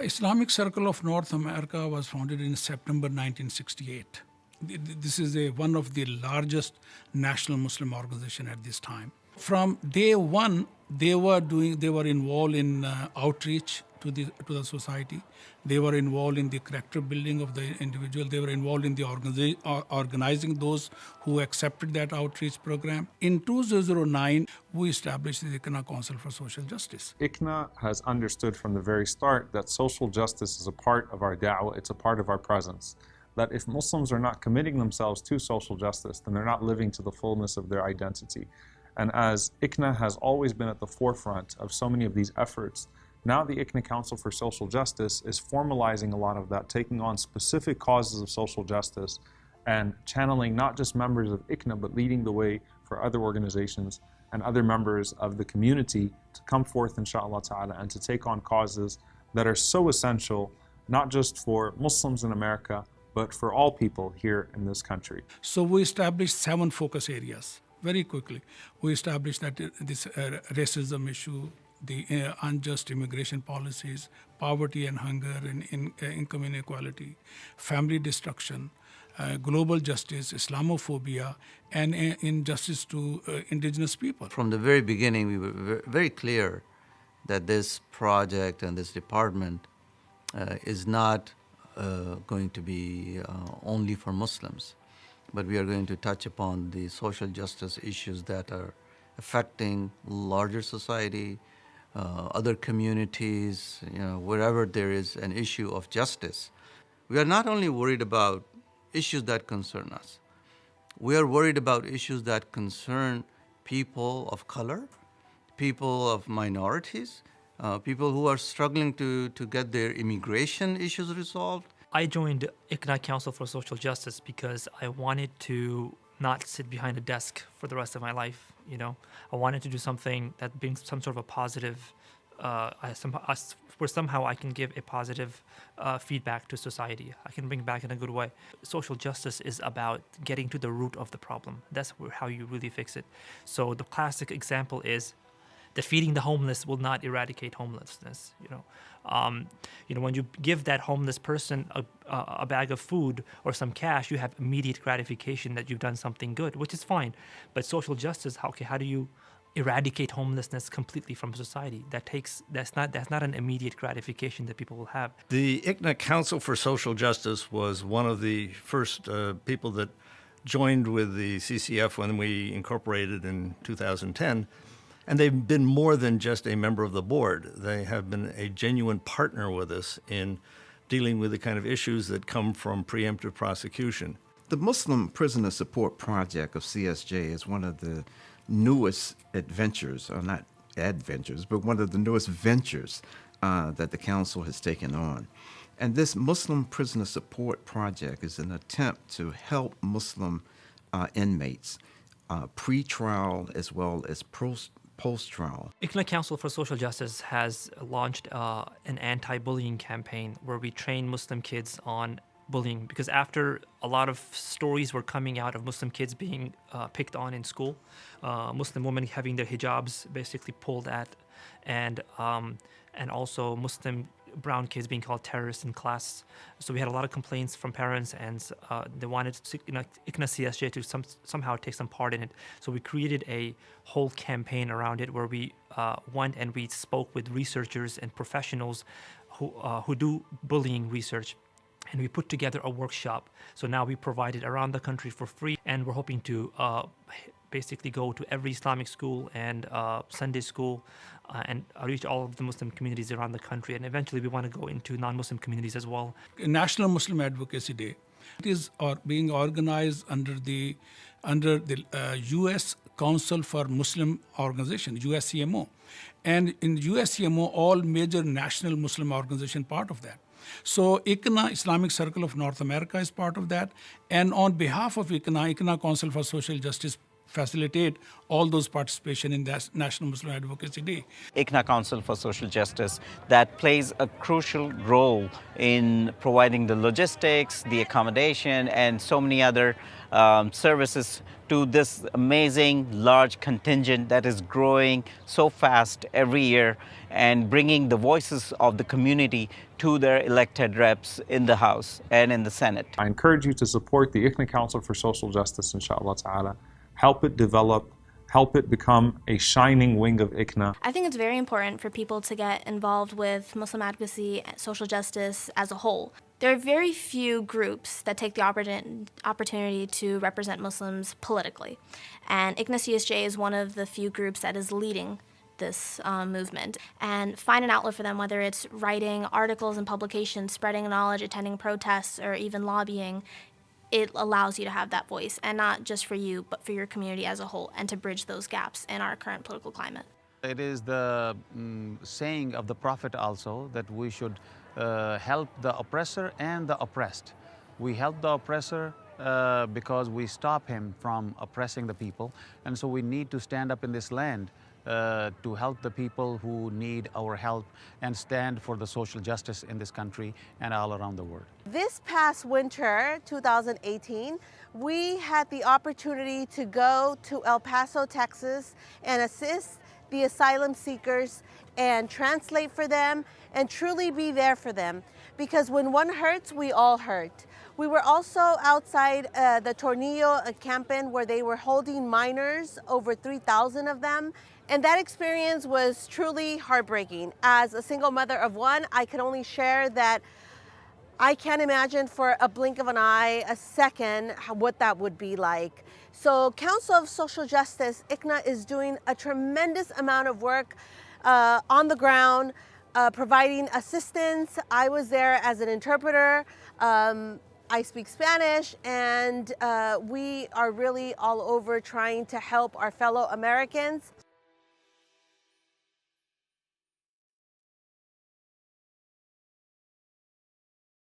Islamic Circle of North America was founded in September 1968. This is one of the largest national Muslim organization at this time. From day one, they were involved in outreach to the society. They were involved in the character building of the individual. They were involved in the organizing those who accepted that outreach program. In 2009, we established the ICNA Council for Social Justice. ICNA has understood from the very start that social justice is a part of our da'wah, it's a part of our presence. That if Muslims are not committing themselves to social justice, then they're not living to the fullness of their identity. And as ICNA has always been at the forefront of so many of these efforts, now the ICNA Council for Social Justice is formalizing a lot of that, taking on specific causes of social justice and channeling not just members of ICNA, but leading the way for other organizations and other members of the community to come forth, inshallah ta'ala, and to take on causes that are so essential, not just for Muslims in America, but for all people here in this country. So we established 7 focus areas. Very quickly, we established that this racism issue, the unjust immigration policies, poverty and hunger and income inequality, family destruction, global justice, Islamophobia, and injustice to indigenous people. From the very beginning, we were very clear that this project and this department is not going to be only for Muslims, but we are going to touch upon the social justice issues that are affecting larger society, other communities, wherever there is an issue of justice. We are not only worried about issues that concern us, we are worried about issues that concern people of color, people of minorities, people who are struggling to get their immigration issues resolved. I joined ICNA Council for Social Justice because I wanted to not sit behind a desk for the rest of my life. I wanted to do something that brings some sort of a positive, where somehow I can give a positive feedback to society. I can bring back in a good way. Social justice is about getting to the root of the problem. That's how you really fix it. So the classic example is defeating the homeless will not eradicate homelessness. When you give that homeless person a bag of food or some cash, you have immediate gratification that you've done something good, which is fine. But social justice, how do you eradicate homelessness completely from society? That's not an immediate gratification that people will have. The ICNA Council for Social Justice was one of the first people that joined with the CCF when we incorporated in 2010. And they've been more than just a member of the board. They have been a genuine partner with us in dealing with the kind of issues that come from preemptive prosecution. The Muslim Prisoner Support Project of CSJ is one of the newest adventures, or not adventures, but one of the newest ventures that the council has taken on. And this Muslim Prisoner Support Project is an attempt to help Muslim inmates pre-trial as well as post-trial. ICNA Council for Social Justice has launched an anti-bullying campaign where we train Muslim kids on bullying, because after a lot of stories were coming out of Muslim kids being picked on in school, Muslim women having their hijabs basically pulled at, and also Muslim brown kids being called terrorists in class. So we had a lot of complaints from parents, and they wanted ICNA CSJ to somehow take some part in it. So we created a whole campaign around it where we went and we spoke with researchers and professionals who do bullying research. And we put together a workshop. So now we provide it around the country for free, and we're hoping to basically go to every Islamic school and Sunday school and reach all of the Muslim communities around the country. And eventually we want to go into non-Muslim communities as well. National Muslim Advocacy Day. It is being organized under the U.S. Council for Muslim Organization, USCMO. And in USCMO, all major national Muslim organizations part of that. So ICNA, Islamic Circle of North America, is part of that. And on behalf of ICNA Council for Social Justice facilitate all those participation in that National Muslim Advocacy Day. ICNA Council for Social Justice that plays a crucial role in providing the logistics, the accommodation, and so many other services to this amazing large contingent that is growing so fast every year and bringing the voices of the community to their elected reps in the House and in the Senate. I encourage you to support the ICNA Council for Social Justice, inshallah ta'ala. Help it develop, help it become a shining wing of ICNA. I think it's very important for people to get involved with Muslim advocacy and social justice as a whole. There are very few groups that take the opportunity to represent Muslims politically, and ICNA CSJ is one of the few groups that is leading this movement, and find an outlet for them, whether it's writing articles and publications, spreading knowledge, attending protests, or even lobbying. It allows you to have that voice, and not just for you, but for your community as a whole, and to bridge those gaps in our current political climate. It is the saying of the Prophet also that we should help the oppressor and the oppressed. We help the oppressor because we stop him from oppressing the people, and so we need to stand up in this land to help the people who need our help and stand for the social justice in this country and all around the world. This past winter, 2018, we had the opportunity to go to El Paso, Texas, and assist the asylum seekers and translate for them and truly be there for them. Because when one hurts, we all hurt. We were also outside the Tornillo camping where they were holding minors, over 3,000 of them. And that experience was truly heartbreaking. As a single mother of one, I can only share that I can't imagine for a blink of an eye, a second, what that would be like. So Council of Social Justice, ICNA, is doing a tremendous amount of work on the ground, providing assistance. I was there as an interpreter. I speak Spanish, and we are really all over trying to help our fellow Americans.